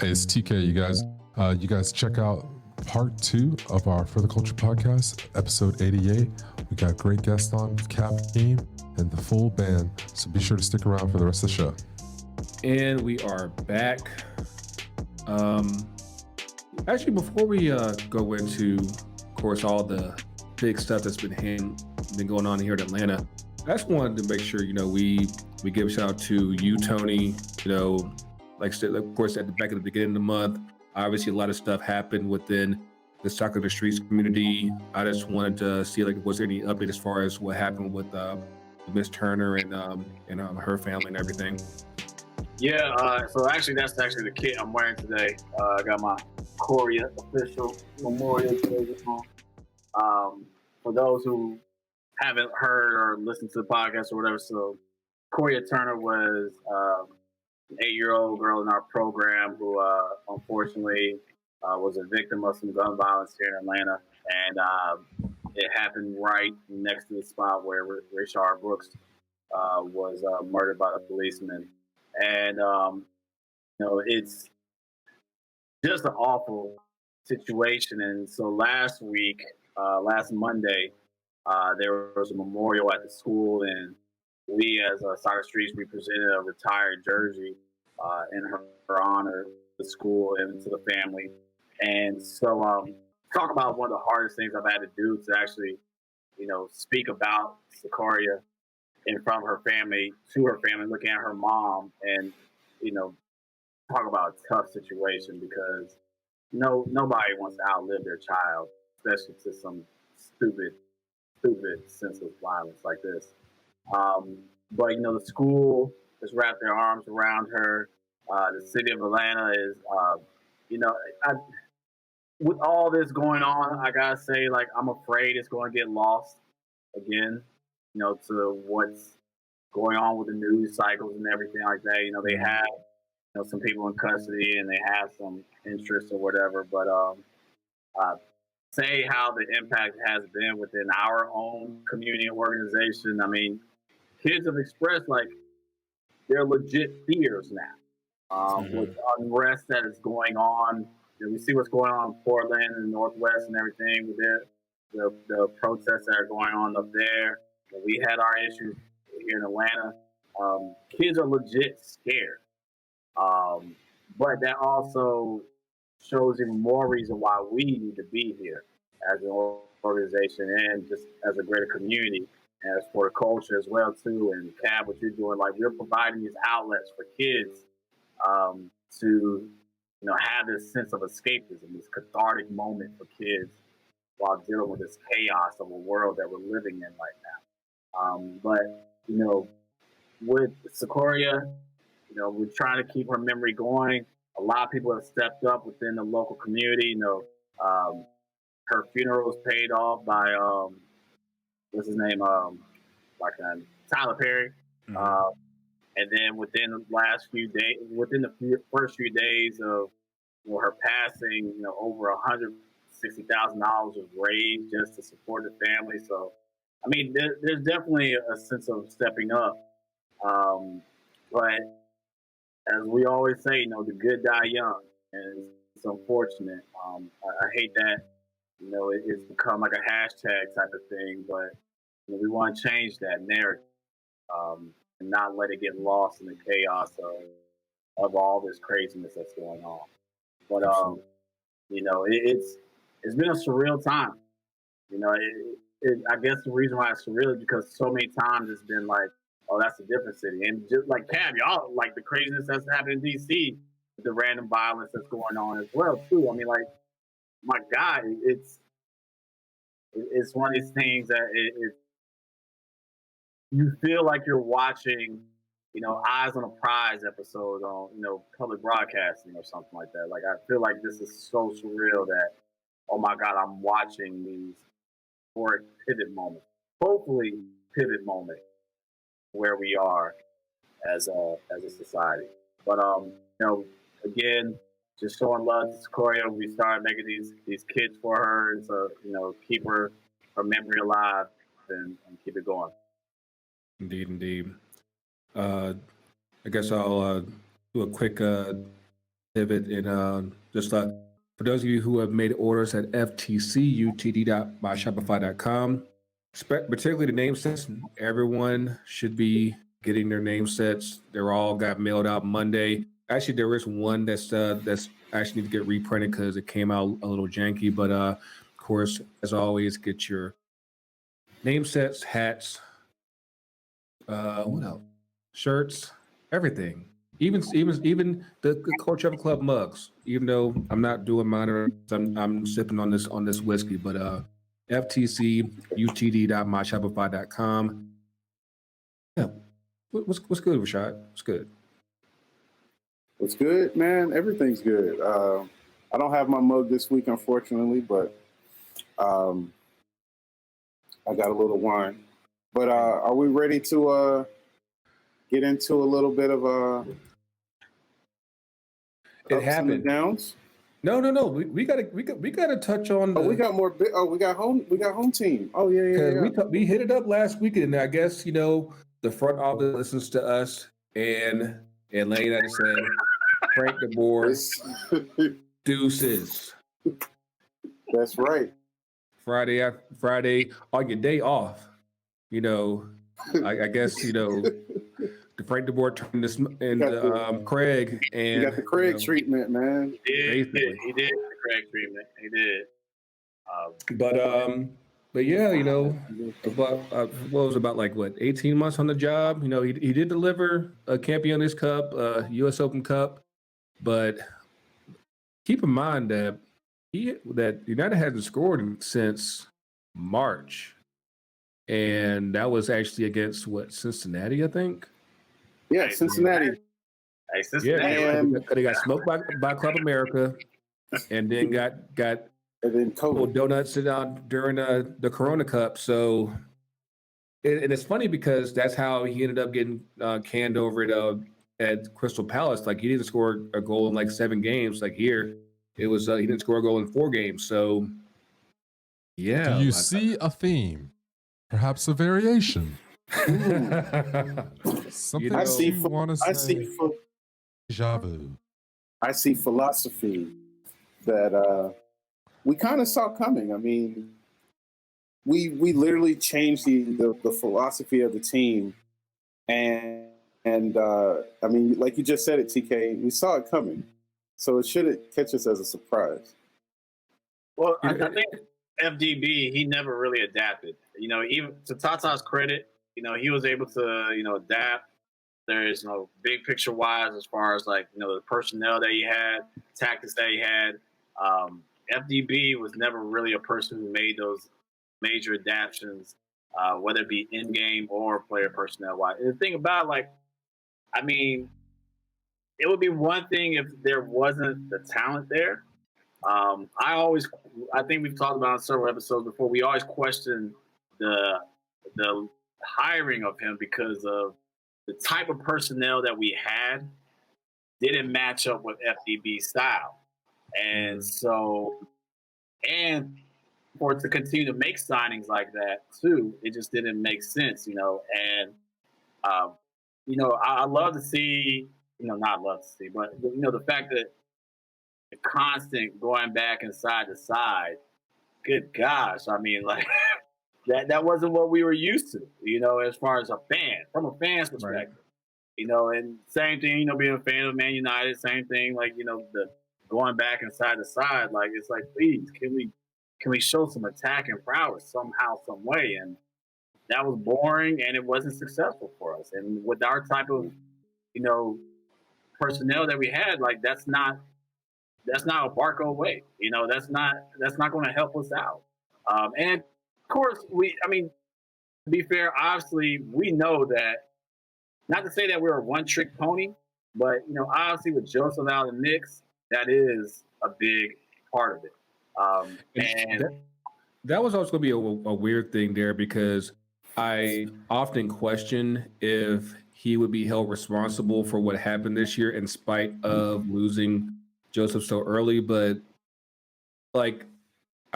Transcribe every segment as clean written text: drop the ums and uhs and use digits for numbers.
Hey, it's TK. You guys check out part 2 of our For the Culture podcast, episode 88. We got great guests on, Kab Hakim and the full band. So be sure to stick around for the rest of the show. And we are back. Actually, before we go into, of course, all the big stuff that's been going on here in Atlanta, I just wanted to make sure, we give a shout out to you, Tony. Like I said, of course, at the beginning of the month, obviously a lot of stuff happened within the Soccer in the Streets community. I just wanted to see, was there any update as far as what happened with Miss Turner and her family and everything? Yeah, so actually, that's actually the kit I'm wearing today. I got my Secoriea official memorial today. For those who haven't heard or listened to the podcast or whatever, so Secoriea Turner was an 8-year-old girl in our program who unfortunately was a victim of some gun violence here in Atlanta. And it happened right next to the spot where Rayshard Brooks was murdered by the policeman. And, it's just an awful situation. And so last Monday, there was a memorial at the school, and we as Soccer Streets, we presented a retired jersey in her honor to the school and to the family. And so talk about one of the hardest things I've had to do to actually, speak about Secoriea in front of her family, to her family, looking at her mom, and talk about a tough situation, because nobody wants to outlive their child, especially to some stupid senseless violence like this. But the school has wrapped their arms around her. The city of Atlanta is, with all this going on, I gotta say, I'm afraid it's going to get lost again. To what's going on with the news cycles and everything like that. They have some people in custody and they have some interest or whatever, but say how the impact has been within our own community and organization. I mean, kids have expressed they're legit fears now with unrest that is going on. We see what's going on in Portland and the Northwest and everything with the protests that are going on up there. We had our issues here in Atlanta. Kids are legit scared. But that also shows even more reason why we need to be here as an organization and just as a greater community, as for the culture as well too. And Kab, what you're doing, we're providing these outlets for kids to have this sense of escapism, this cathartic moment for kids while dealing with this chaos of a world that we're living in right now. But with Secoriea, we're trying to keep her memory going. A lot of people have stepped up within the local community. Her funeral was paid off by what's his name, Tyler Perry. Mm-hmm. And then within the first few days of her passing, over $160,000 was raised just to support the family. So, I mean, there's definitely a sense of stepping up. But as we always say, the good die young, and it's unfortunate. I hate that, it's become like a hashtag type of thing, but we want to change that narrative and not let it get lost in the chaos of all this craziness that's going on. But it's been a surreal time. I guess the reason why it's surreal is because so many times it's been oh, that's a different city. And just like Kab, y'all, the craziness that's happening in D.C., the random violence that's going on as well, too. I mean, my God, it's one of these things that you feel like you're watching, Eyes on a Prize episode on, public broadcasting or something like that. I feel like this is so surreal that, oh my God, I'm watching these historic pivot moments, hopefully pivot moment where we are as a society. But again, just showing love to Secoriea. We started making these kits for her, and so keep her memory alive and keep it going. Indeed. I guess I'll do a quick pivot and just for those of you who have made orders at ftcutd.myshopify.com, particularly the name sets, everyone should be getting their name sets. They're all got mailed out Monday. Actually, there is one that's actually need to get reprinted because it came out a little janky. But of course, as always, get your name sets, hats, what else? Shirts, everything. Even the Coach Ever Club mugs. Even though I'm not doing mine, I'm sipping on this whiskey. But ftcutd.myshopify.com. Yeah, what's good, Rashad? What's good? What's good, man? Everything's good. I don't have my mug this week, unfortunately, but I got a little wine. But are we ready to get into a little bit of it happened. And downs? No. We gotta touch on. We got more. We got home team. Oh yeah. We hit it up last week, and I guess the front office listens to us, and Atlanta said, Frank de Boer, deuces. That's right. Friday on your day off, I guess the Frank de Boer turned this into Craig, and you got the Craig treatment, man. He did the Craig treatment. He did. But yeah, about what was about 18 months on the job. He did deliver a Campeones Cup, U.S. Open Cup, but keep in mind that United hasn't scored since March, and that was actually against Cincinnati, I think. Yeah, Cincinnati. Hey, Cincinnati. Yeah, they got smoked by Club America, and then got and then COVID. Donuts during the Corona Cup. So, and it's funny because that's how he ended up getting canned over at Crystal Palace. He didn't score a goal in 7 games. Here, it was he didn't score a goal in 4 games. So, yeah. Do you see a theme? Perhaps a variation? Something I see. you want to say? I see. Deja vu. I see philosophy that we kind of saw coming. I mean, we literally changed the philosophy of the team, and I mean, like you just said it, TK, we saw it coming, so it shouldn't catch us as a surprise. Well, I think FDB, he never really adapted. Even to Tata's credit, he was able to adapt. There's big picture wise as far as the personnel that he had, tactics that he had. FDB was never really a person who made those major adaptations, whether it be in game or player personnel wise. And the thing about I mean, it would be one thing if there wasn't the talent there. I think we've talked about on several episodes before. We always question the hiring of him because of the type of personnel that we had didn't match up with FDB's style. And so, and for it to continue to make signings like that too, it just didn't make sense, and, I love to see, not love to see, but, the fact that the constant going back and side to side, good gosh, I mean, that wasn't what we were used to, as far as from a fan's perspective, right. And same thing, being a fan of Man United, same thing, the going back and side to side, it's please, can we show some attacking prowess somehow, some way? And that was boring, and it wasn't successful for us. And with our type of, personnel that we had, that's not a Barco way. That's not going to help us out. And of course, to be fair, obviously we know that. Not to say that we're a one-trick pony, but obviously with Joseph out of the mix, that is a big part of it. And that was also going to be a weird thing there because I often question if he would be held responsible for what happened this year in spite of losing Joseph so early. But I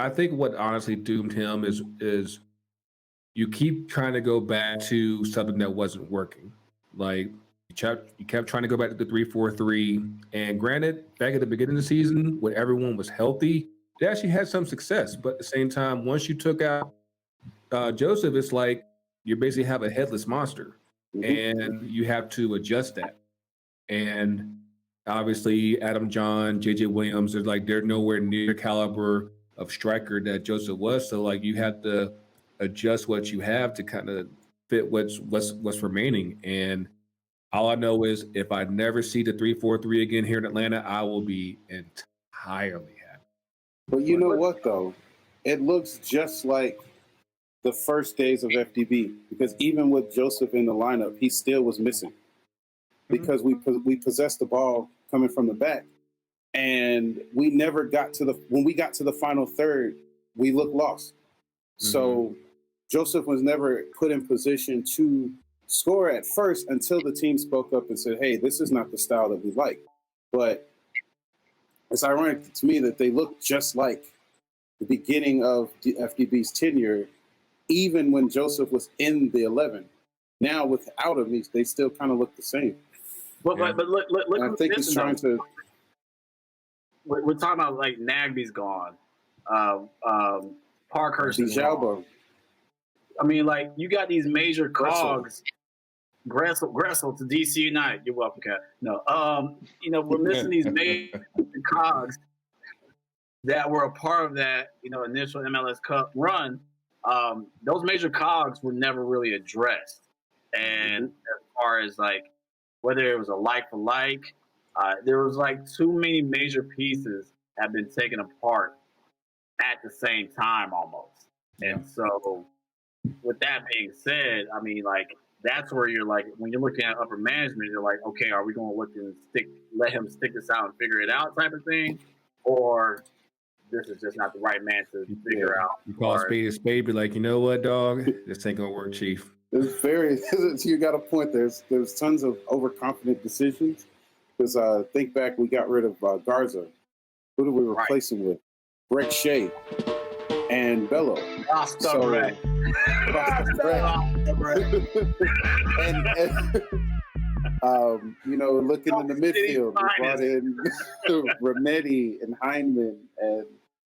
think what honestly doomed him is you keep trying to go back to something that wasn't working. You kept trying to go back to the 3-4-3. And granted, back at the beginning of the season, when everyone was healthy, it actually had some success. But at the same time, once you took out Joseph, it's like you basically have a headless monster, and you have to adjust that. And obviously, Adam John, JJ Williams, they're nowhere near caliber of striker that Joseph was. So like you have to adjust what you have to kind of fit what's remaining. And all I know is if I never see the 3-4-3 again here in Atlanta, I will be entirely happy. But you know what though? It looks just like the first days of FDB, because even with Joseph in the lineup, he still was missing because we possessed the ball coming from the back, and we never got to when we got to the final third, we looked lost. So Joseph was never put in position to score at first until the team spoke up and said, "Hey, this is not the style that we like." But it's ironic to me that they look just like the beginning of the FDB's tenure, even when Joseph was in the 11. Now without him, they still kind of look the same. But look I think he's trying to. We're talking about like Nagby's gone, Parkhurst is gone. I mean, like you got these major cogs. Gressel to DC United. You're welcome, Kat. No, we're missing these major cogs that were a part of that, initial MLS Cup run. Those major cogs were never really addressed. And as far as like whether it was a like for like, there was like too many major pieces have been taken apart at the same time almost. And so with that being said, I mean, like that's where you're like, when you're looking at upper management, you're like, okay, are we going to look and let him stick this out and figure it out type of thing? Or this is just not the right man to figure out. You call a spade, be like, you know what, dog? This ain't going to work, Chief. You got a point. There's tons of overconfident decisions. Because think back, we got rid of Garza. Who did we replace him with? Greg Shea and Bello. Looking in the midfield, we brought in Remedi and Heineman and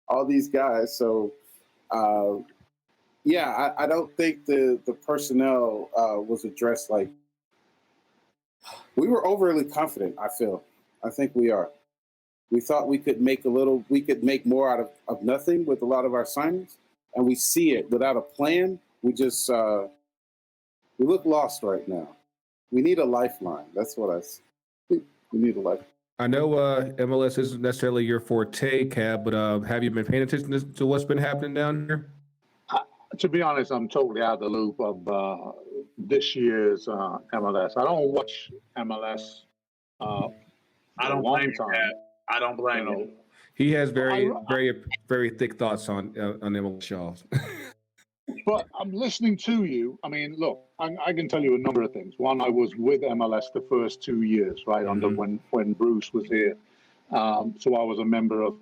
all these guys. So, I don't think the personnel was addressed like we were overly confident. I think we are. We thought we could make more out of nothing with a lot of our signings, and we see it without a plan. We just we look lost right now. We need a lifeline. That's what I think. We need a lifeline. I know MLS isn't necessarily your forte, Cab, but have you been paying attention to what's been happening down here? To be honest, I'm totally out of the loop of this year's MLS. I don't watch MLS. I don't blame you. I don't blame you. He has very, very thick thoughts on MLS Shaws. But I'm listening to you. I mean, look, I can tell you a number of things. One, I was with MLS the first 2 years, right, under when Bruce was here. So I was a member of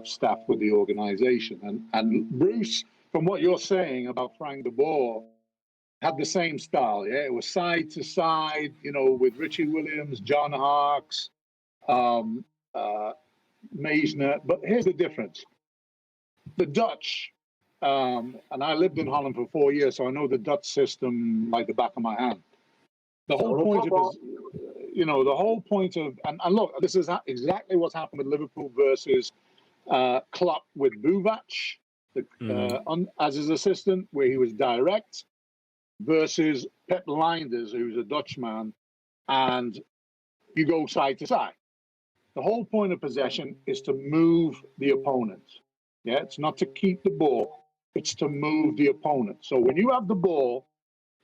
staff with the organization. And Bruce, from what you're saying about Frank de Boer, had the same style. Yeah, it was side to side, with Richie Williams, John Harkes, Meisner. But here's the difference. The Dutch, and I lived in Holland for 4 years, so I know the Dutch system like the back of my hand. The whole point of, and look, this is exactly what's happened with Liverpool versus Klopp with Buvac, as his assistant, where he was direct, versus Pep Linders, who's a Dutchman, and you go side to side. The whole point of possession is to move the opponent. Yeah, it's not to keep the ball, it's to move the opponent. So when you have the ball,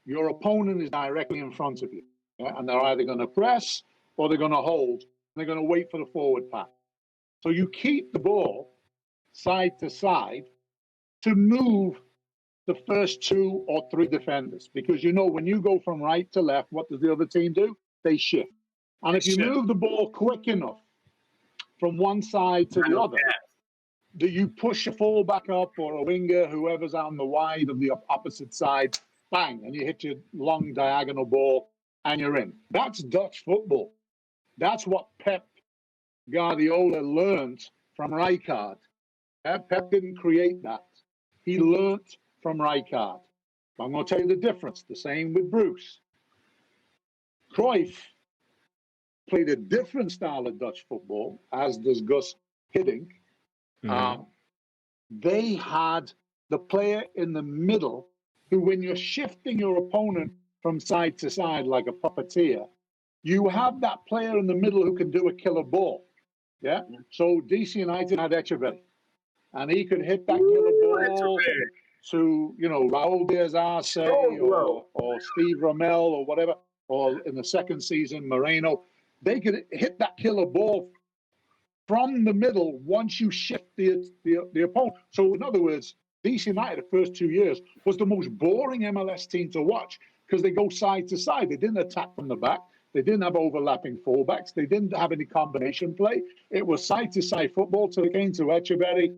your opponent is directly in front of you. Yeah? And they're either going to press or they're going to hold. They're going to wait for the forward pass. So you keep the ball side to side to move the first 2 or 3 defenders. Because when you go from right to left, what does the other team do? They shift. And if you move the ball quick enough from one side to the other, do you push a fullback up or a winger, whoever's on the wide of the opposite side, bang, and you hit your long diagonal ball and you're in. That's Dutch football. That's what Pep Guardiola learned from Rijkaard. Pep didn't create that. He learnt from Rijkaard. I'm going to tell you the difference. The same with Bruce. Cruyff played a different style of Dutch football, as does Gus Hiddink. They had the player in the middle who, when you're shifting your opponent from side to side like a puppeteer, you have that player in the middle who can do a killer ball. Yeah. So DC United had Echeverri, and he could hit that killer ball to, Raul Diaz Arce or Steve Ramel or whatever, or in the second season, Moreno. They could hit that killer ball from the middle once you shift the opponent. So in other words, DC United the first 2 years was the most boring MLS team to watch because they go side to side. They didn't attack from the back. They didn't have overlapping fullbacks. They didn't have any combination play. It was side to side football till they came to Echeverri.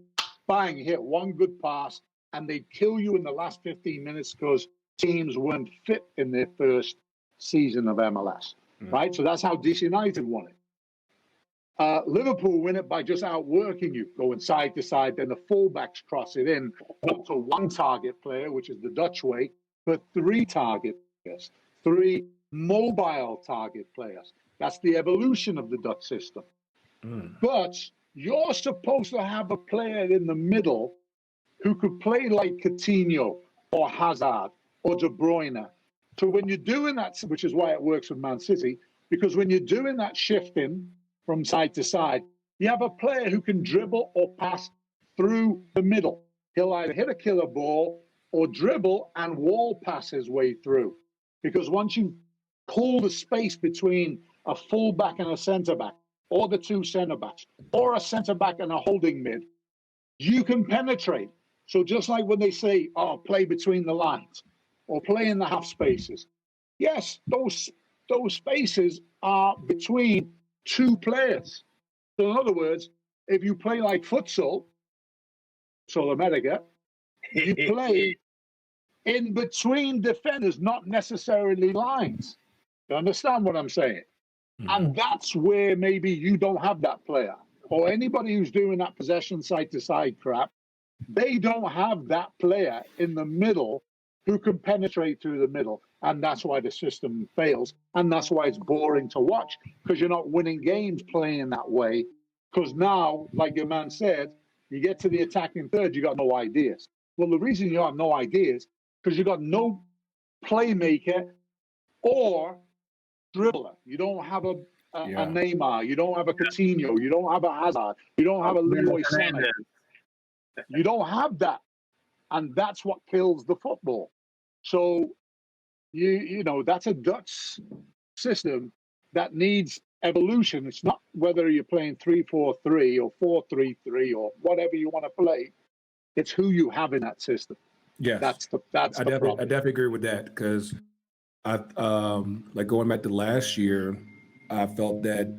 Bang, hit one good pass, and they kill you in the last 15 minutes because teams weren't fit in their first season of MLS. Right? So that's how DC United won it. Liverpool win it by just outworking you, going side to side. Then the fullbacks cross it in, not to one target player, which is the Dutch way, but three target players, three mobile target players. That's the evolution of the Dutch system. But you're supposed to have a player in the middle who could play like Coutinho or Hazard or De Bruyne. So when you're doing that, which is why it works with Man City, because when you're doing that shifting from side to side, you have a player who can dribble or pass through the middle. He'll either hit a killer ball or dribble and wall pass his way through. Because once you pull the space between a fullback and a centre-back, or the two centre-backs, or a centre-back and a holding mid, you can penetrate. So just like when they say, play between the lines, or play in the half spaces. Yes, those spaces are between two players. So in other words, if you play like futsal, America, you play in between defenders, not necessarily lines. You understand what I'm saying? And that's where maybe you don't have that player. Or anybody who's doing that possession side-to-side crap, they don't have that player in the middle who can penetrate through the middle. And that's why the system fails. And that's why it's boring to watch, because you're not winning games playing that way. Because now, like your man said, you get to the attacking third, you got no ideas. Well, the reason you have no ideas, because you got no playmaker or dribbler. You don't have a Neymar. You don't have a Coutinho. You don't have a Hazard. You don't have a Leroy Sané. You don't have that. And that's what kills the football. So, you know, that's a Dutch system that needs evolution. It's not whether you're playing 3-4-3 or 4-3-3 or whatever you want to play. It's who you have in that system. Yes. That's the problem. I definitely agree with that, because I like going back to last year, I felt that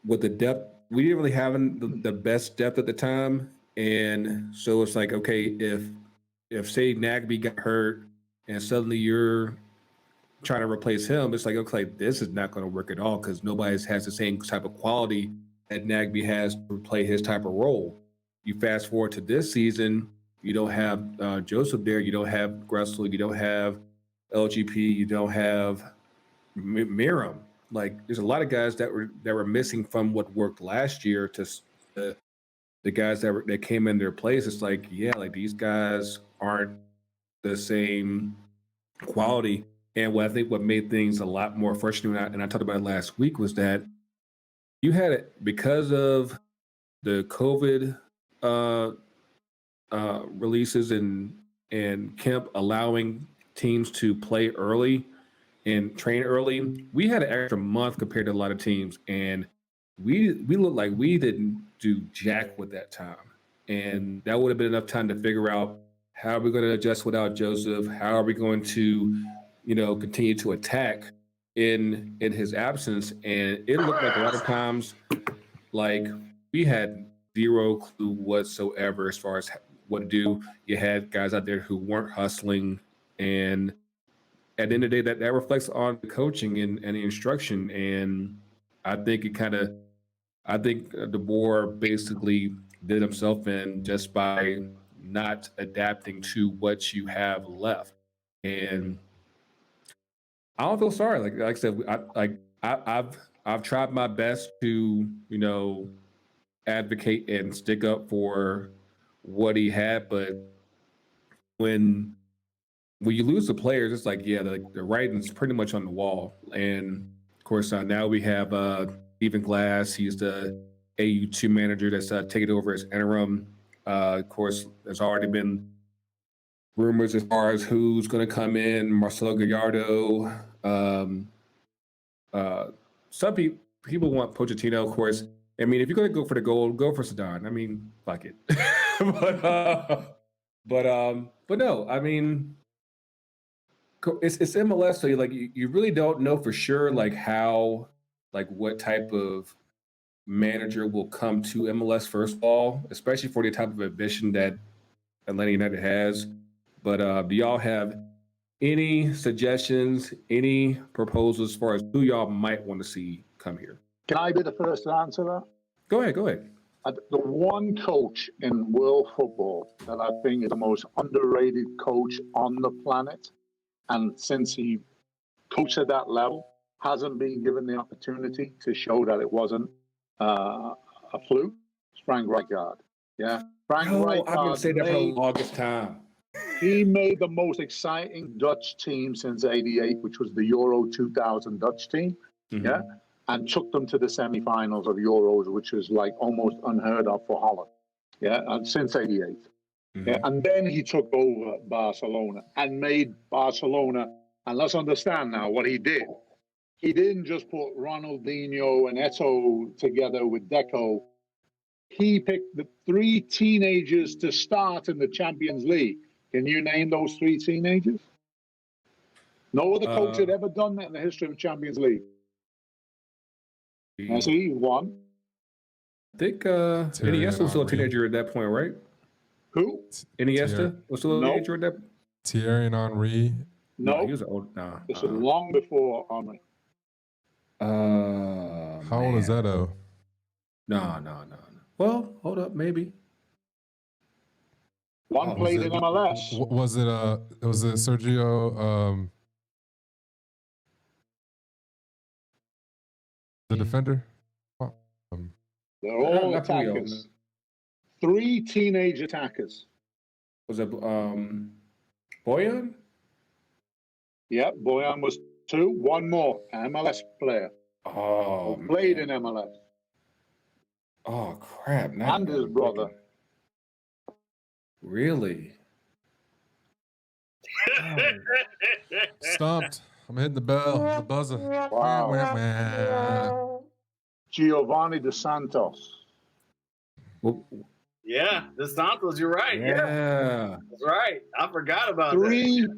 with the depth, we didn't really have the best depth at the time. And so it's like, okay, if say Nagby got hurt and suddenly you're trying to replace him, it's like, okay, this is not going to work at all, because nobody has the same type of quality that Nagby has to play his type of role. You fast forward to this season, you don't have Joseph there, you don't have Gressel, you don't have LGP, you don't have Miram. Like, there's a lot of guys that were missing from what worked last year to the guys that came in their place. It's like, yeah, like these guys aren't the same quality. And what I think what made things a lot more frustrating, and I talked about it last week, was that you had it because of the COVID releases and Kemp allowing teams to play early and train early. We had an extra month compared to a lot of teams, and we looked like we didn't do jack with that time. And that would have been enough time to figure out how are we going to adjust without Joseph? How are we going to, continue to attack in his absence? And it looked like a lot of times, like we had zero clue whatsoever as far as what to do. You had guys out there who weren't hustling, and at the end of the day, that reflects on the coaching and the instruction. And I think De Boer basically did himself in just by not adapting to what you have left. And I don't feel sorry. Like I said, I've tried my best to, advocate and stick up for what he had, but when you lose the players, it's like, yeah, the writing's pretty much on the wall. And of course, now we have Stephen Glass. He's the AU2 manager that's taking over as interim. Of course, there's already been rumors as far as who's going to come in. Marcelo Gallardo. Some people want Pochettino, of course. I mean, if you're going to go for the gold, go for Zidane. I mean, fuck it. but no, I mean, it's MLS, so you really don't know for sure what type of manager will come to MLS first of all, especially for the type of ambition that Atlanta United has. But do y'all have any suggestions, any proposals as far as who y'all might want to see come here? Can I be the first to answer that? Go ahead. The one coach in world football that I think is the most underrated coach on the planet, and since he coached at that level, hasn't been given the opportunity to show that it wasn't a fluke, it's Frank Rijkaard. Yeah, Frank Rijkaard. I've been saying that for the longest time. He made the most exciting Dutch team since '88, which was the Euro 2000 Dutch team. Mm-hmm. Yeah. And took them to the semifinals of Euros, which is like almost unheard of for Holland. Yeah. And since '88. Mm-hmm. Yeah. And then he took over Barcelona and made Barcelona. And let's understand now what he did. He didn't just put Ronaldinho and Eto'o together with Deco. He picked the 3 teenagers to start in the Champions League. Can you name those 3 teenagers? No other coach had ever done that in the history of the Champions League. I see one. I think Iniesta was still a teenager at that point, right? Who? Iniesta was still a teenager at that point? Thierry and Henry. No. He was old. No. This was long before Henry. How old is Edo? No. Well, hold up, maybe. One played in MLS. Was it Sergio the defender? They're all attackers. 3 teenage attackers. Was it Boyan? Yeah, Boyan was 2. One more, MLS player. Oh, played in MLS. Oh, crap. And his brother. Really? Stumped. I'm hitting the bell, the buzzer. Wow. Giovanni Dos Santos. Well, yeah, Dos Santos, you're right. Yeah. That's right. I forgot about that.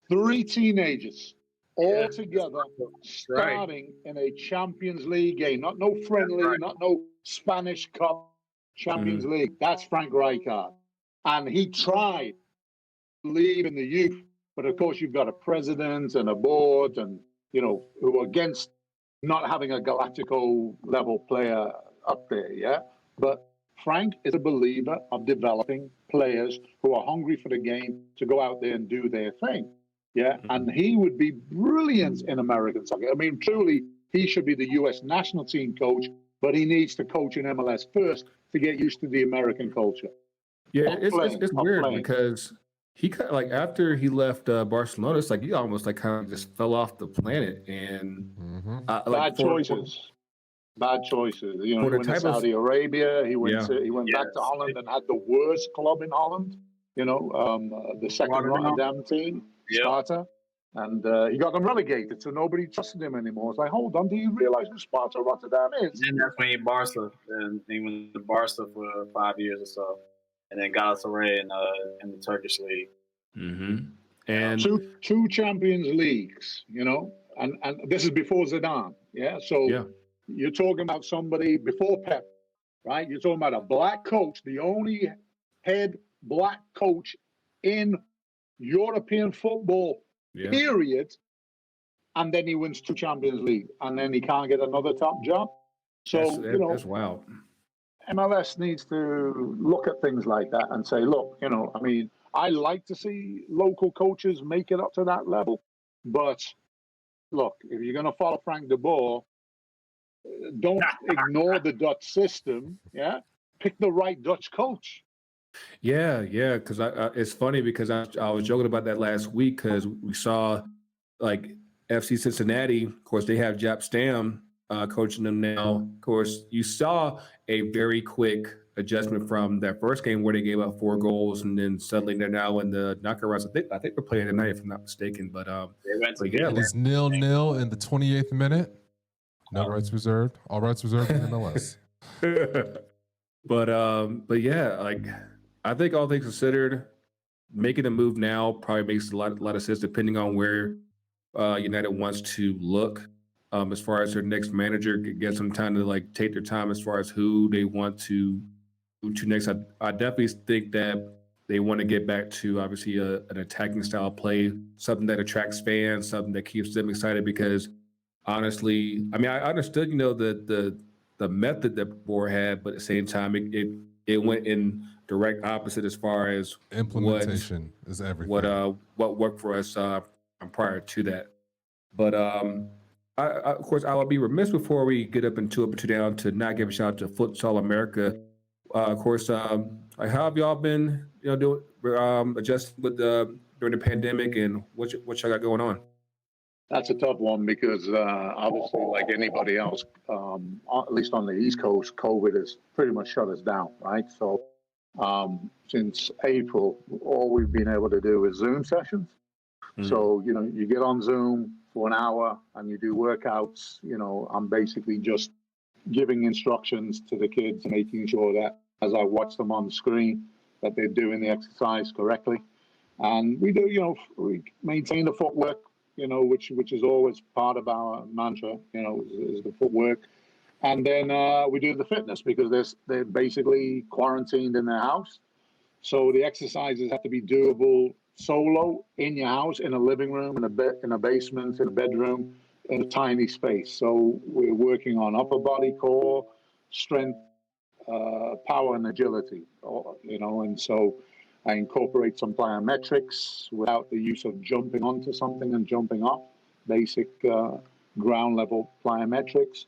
3 teenagers all together starting in a Champions League game. Not no friendly, not no Spanish Cup, Champions League. That's Frank Rijkaard. And he tried to leave in the youth, but of course you've got a president and a board and, who are against not having a Galactico level player up there, yeah? But Frank is a believer of developing players who are hungry for the game to go out there and do their thing, yeah? And he would be brilliant in American soccer. I mean, truly, he should be the U.S. national team coach, but he needs to coach in MLS first to get used to the American culture. Yeah, it's weird because he after he left Barcelona, it's like he almost kind of just fell off the planet and bad choices. He went to Saudi Arabia. He went back to Holland and had the worst club in Holland. The second Rotterdam team, Sparta, and he got them relegated, so nobody trusted him anymore. It's like, hold on, do you realize who Sparta Rotterdam is? And that's when he Barca, and he went to Barca for 5 years or so. And then Galatasaray in the Turkish league. Mm-hmm. And two Champions Leagues, and this is before Zidane, yeah? So you're talking about somebody before Pep, right? You're talking about a black coach, the only head black coach in European football Yeah. period. And then he wins 2 Champions League, and then he can't get another top job. So, that's wild. MLS needs to look at things like that and say, look, I mean, I like to see local coaches make it up to that level. But look, if you're going to follow Frank de Boer, don't ignore the Dutch system. Yeah. Pick the right Dutch coach. Yeah. Because it's funny because I was joking about that last week because we saw like FC Cincinnati. Of course, they have Jap Stam coaching them now. Of course, you saw a very quick adjustment from that first game where they gave up 4 goals, and then suddenly they're now in the knockouts. I think we're playing tonight, if I'm not mistaken. But It is 0-0 in the 28th minute. No rights reserved. All rights reserved in MLS. but yeah, like I think all things considered, making a move now probably makes a lot of sense depending on where United wants to look. As far as their next manager, get some time to like take their time as far as who they want to next. I definitely think that they want to get back to obviously an attacking style of play, something that attracts fans, something that keeps them excited. Because honestly, I mean, I understood the method that Boer had, but at the same time, it went in direct opposite as far as implementation is everything. What worked for us prior to that, but I, of course, I will be remiss before we get up into down to not give a shout out to Futsal America. Of course, how have y'all been, doing adjusting with during the pandemic, and what y'all got going on? That's a tough one because obviously, like anybody else, at least on the East Coast, COVID has pretty much shut us down, right? So since April, all we've been able to do is Zoom sessions. So, you get on Zoom for an hour and you do workouts. I'm basically just giving instructions to the kids, making sure that as I watch them on the screen, that they're doing the exercise correctly. And we do, we maintain the footwork, which is always part of our mantra, is the footwork. And then we do the fitness because they're basically quarantined in their house. So the exercises have to be doable solo in your house, in a living room, in a basement, in a bedroom, in a tiny space. So we're working on upper body, core, strength, power, and agility. And so I incorporate some plyometrics without the use of jumping onto something and jumping off. Basic ground level plyometrics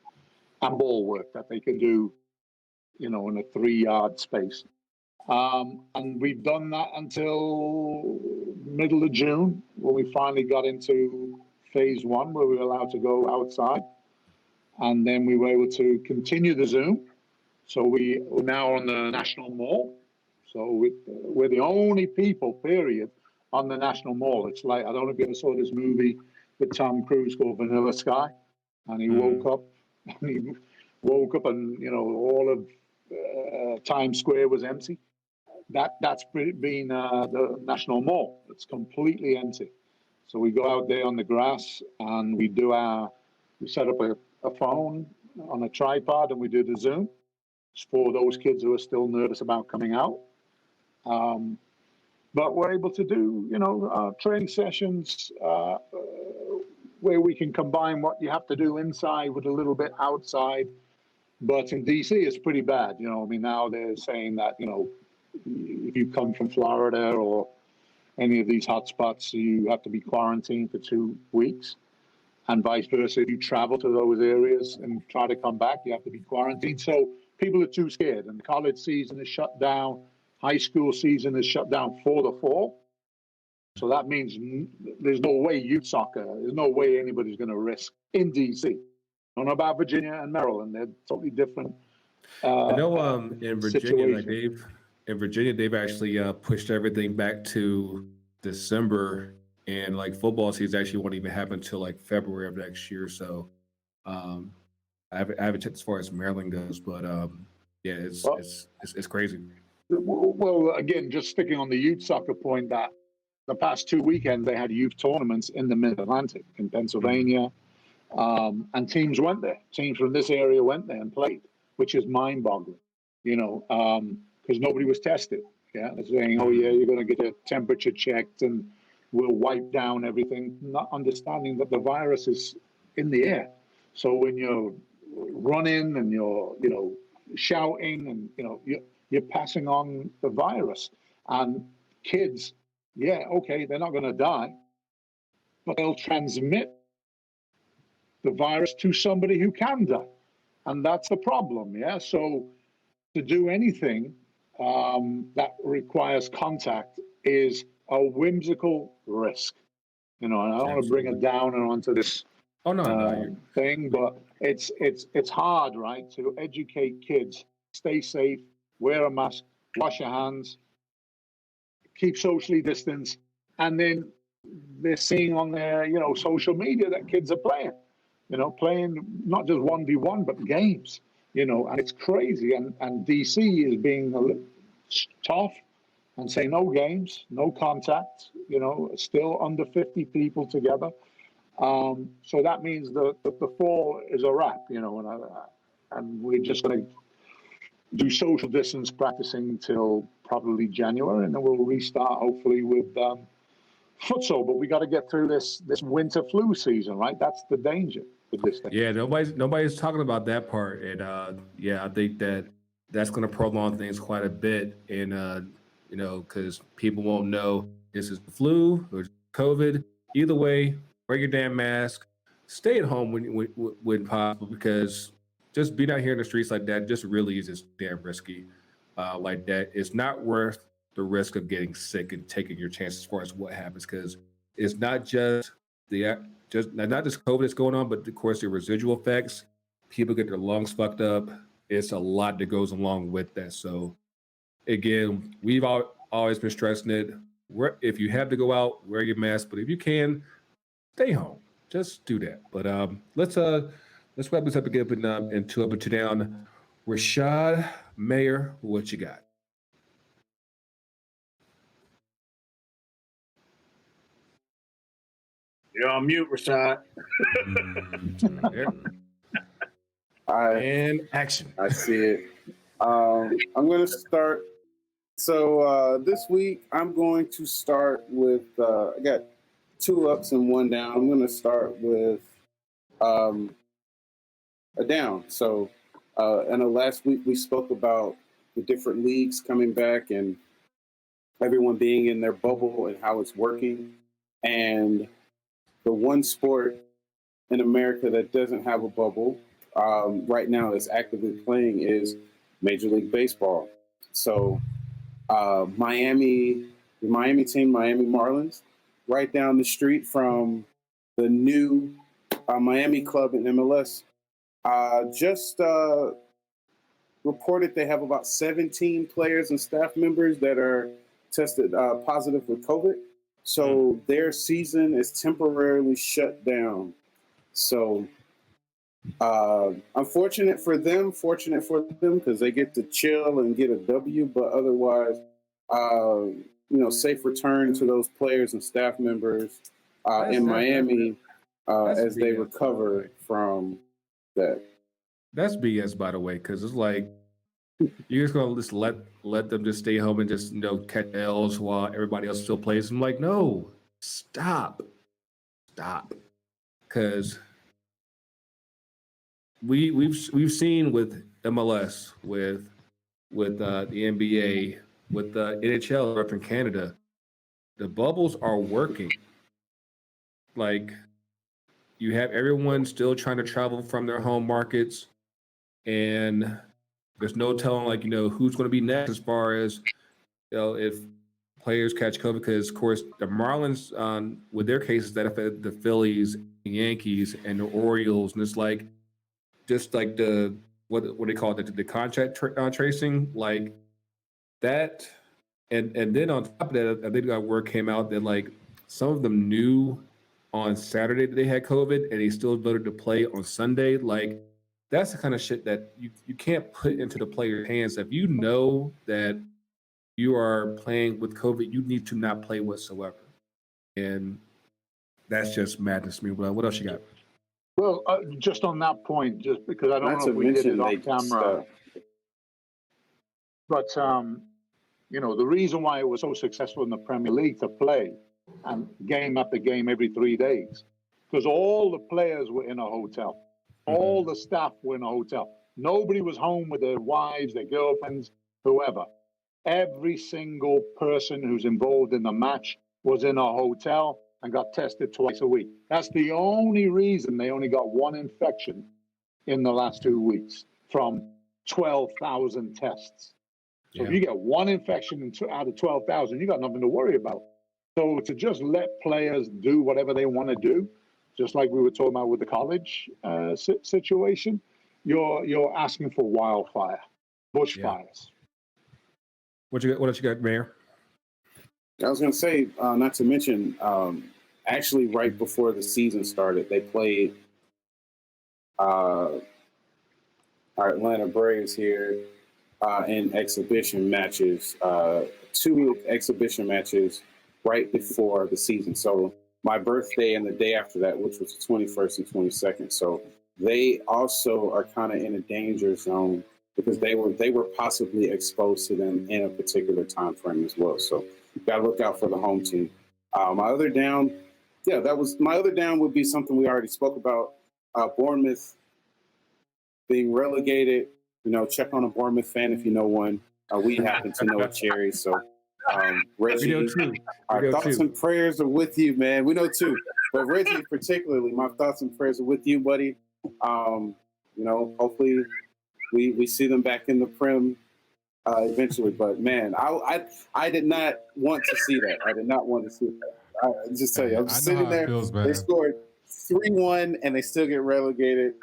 and ball work that they can do, in a 3-yard space. And we've done that until middle of June, when we finally got into phase 1, where we were allowed to go outside. And then we were able to continue the Zoom. So we're now on the National Mall. So we're the only people, period, on the National Mall. It's like, I don't know if you ever saw this movie with Tom Cruise called Vanilla Sky. And he woke up and, all of Times Square was empty. That's been the National Mall. It's completely empty. So we go out there on the grass and we set up a phone on a tripod and we do the Zoom. It's for those kids who are still nervous about coming out. But we're able to do, training sessions where we can combine what you have to do inside with a little bit outside. But in DC, it's pretty bad. Now they're saying that, if you come from Florida or any of these hotspots, you have to be quarantined for 2 weeks. And vice versa, if you travel to those areas and try to come back, you have to be quarantined. So people are too scared. And the college season is shut down. High school season is shut down for the fall. So that means there's no way youth soccer, there's no way anybody's going to risk in DC. I don't know about Virginia and Maryland. They're totally different. I know in Virginia, they've actually pushed everything back to December, and like football season actually won't even happen until like February of next year. So I haven't checked as far as Maryland goes, but it's crazy. Well, again, just sticking on the youth soccer point, that the past 2 weekends they had youth tournaments in the Mid-Atlantic in Pennsylvania, and teams went there. Teams from this area went there and played, which is mind-boggling, because nobody was tested. Yeah, they're saying, oh yeah, you're going to get your temperature checked and will wipe down everything, not understanding that the virus is in the air. So when you're running and you're, shouting and, you're passing on the virus. And kids, yeah, okay, they're not going to die, but they'll transmit the virus to somebody who can die. And that's the problem, yeah? So to do anything that requires contact is a whimsical risk. And I don't want to bring it down and onto this thing, but it's hard, right, to educate kids, stay safe, wear a mask, wash your hands, keep socially distanced, and then they're seeing on their, social media that kids are playing, playing not just 1v1, but games, and it's crazy. And DC is being a little tough and say no games, no contact, still under 50 people together. So that means the fall is a wrap, and we're just going to do social distance practicing till probably January, and then we'll restart hopefully with futsal. But we got to get through this winter flu season, right? That's the danger with this thing. Yeah, nobody's talking about that part, and I think that's going to prolong things quite a bit, and because people won't know this is the flu or COVID. Either way, wear your damn mask, stay at home when possible, because just being out here in the streets like that just really is just damn risky. Like that, it's not worth the risk of getting sick and taking your chances as far as what happens, because it's not just not just COVID that's going on, but of course the residual effects. People get their lungs fucked up. It's a lot that goes along with that. So again, we've always been stressing it. If you have to go out, wear your mask, but if you can, stay home. Just do that. But let's wrap this up and get into up and two down. Rashad Mayer, what you got? You're on mute, Rashad. And action. I see it. I'm going to start. So this week, I'm going to start with, I got 2 ups and 1 down. I'm going to start with a down. So I know last week we spoke about the different leagues coming back and everyone being in their bubble and how it's working. And the one sport in America that doesn't have a bubble right now that's actively playing is Major League Baseball. So the Miami team, Miami Marlins, right down the street from the new Miami club in MLS, just reported they have about 17 players and staff members that are tested positive with COVID. So their season is temporarily shut down. So unfortunate for them, because they get to chill and get a W, but otherwise, safe return to those players and staff members in Miami as they recover from that. That's BS, by the way, because it's like you're just gonna just let them just stay home and just catch L's while everybody else still plays. I'm like, no, stop, because we've seen with MLS, with the NBA, with the NHL up in Canada, the bubbles are working. Like, you have everyone still trying to travel from their home markets, and there's no telling, who's going to be next as far as, if players catch COVID, because, of course, the Marlins, with their cases, that affect the Phillies, the Yankees, and the Orioles, and it's like, just like the, what they call it, the contact tracing, like that. And then on top of that, I think that word came out that, some of them knew on Saturday that they had COVID, and they still voted to play on Sunday. Like, that's the kind of shit that you can't put into the player's hands. If you know that you are playing with COVID, you need to not play whatsoever. And that's just madness to me. What else you got? Well, just on that point, just because I don't know if we did it off camera, but the reason why it was so successful in the Premier League to play and game after game every 3 days, because all the players were in a hotel. All the staff were in a hotel. Nobody was home with their wives, their girlfriends, whoever. Every single person who's involved in the match was in a hotel and got tested twice a week. That's the only reason they only got one infection in the last 2 weeks from 12,000 tests. So if you get one infection out of 12,000, you got nothing to worry about. So to just let players do whatever they want to do, just like we were talking about with the college situation, you're asking for wildfire, bushfires. What else you got, Mayor? I was going to say, not to mention, actually right before the season started, they played our Atlanta Braves here in exhibition matches, 2 exhibition matches right before the season. So my birthday and the day after that, which was the 21st and 22nd. So they also are kind of in a danger zone because they were possibly exposed to them in a particular time frame as well. So you got to look out for the home team. My other down would be something we already spoke about. Bournemouth being relegated. Check on a Bournemouth fan if you know one. We happen to know a Cherry, so Reggie, our thoughts and prayers are with you, man. We know too, but Reggie particularly, my thoughts and prayers are with you, buddy. Hopefully we see them back in the Prem eventually. But man, I did not want to see that. I did not want to see that. I just tell you, I'm sitting there. They scored 3-1 and they still get relegated.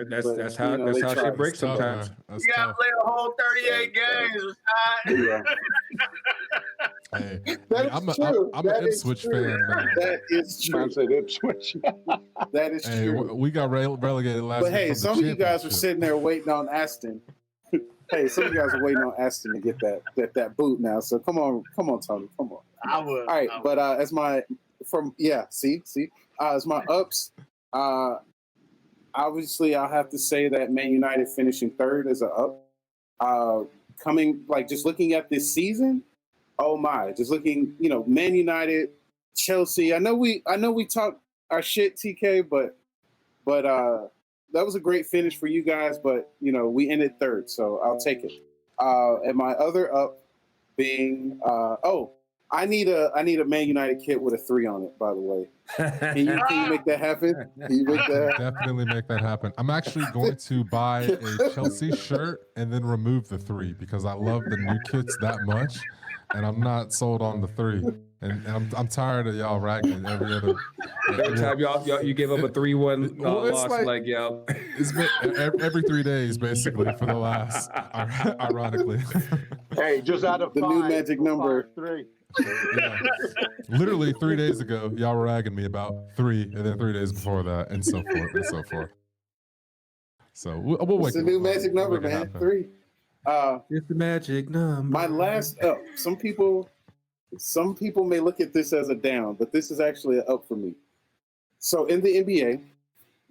That's how shit breaks sometimes. You gotta play a whole 38 games. I'm an Ipswich fan, man. That is true. Ipswich. That is true. We got relegated last year. But hey, some of you guys were sitting there waiting on Aston. Some of you guys are waiting on Aston to get that boot now. So come on, Tony, come on. I would. All right, but as my ups, obviously I'll have to say that Man United finishing third is an up. Just looking at this season, oh my, just looking, Man United, Chelsea. I know we talked our shit, TK, but that was a great finish for you guys, but we ended third, so I'll take it. And my other up being I need a Man United kit with a 3 on it, by the way. Can you make that happen? Can you make that happen? Definitely make that happen. I'm actually going to buy a Chelsea shirt and then remove the 3 because I love the new kits that much, and I'm not sold on the 3. And I'm tired of y'all ragging every other. Every time you give up a 3-1 loss, it's been every 3 days basically for the last. Ironically. Hey, just out of the 5, new magic number 3. Yeah. Literally 3 days ago, y'all were ragging me about 3, and then 3 days before that, and so forth and so forth. So we'll wait. It's the new magic number, man. 3. It's the magic number. My last up. Some people may look at this as a down, but this is actually an up for me. So in the NBA,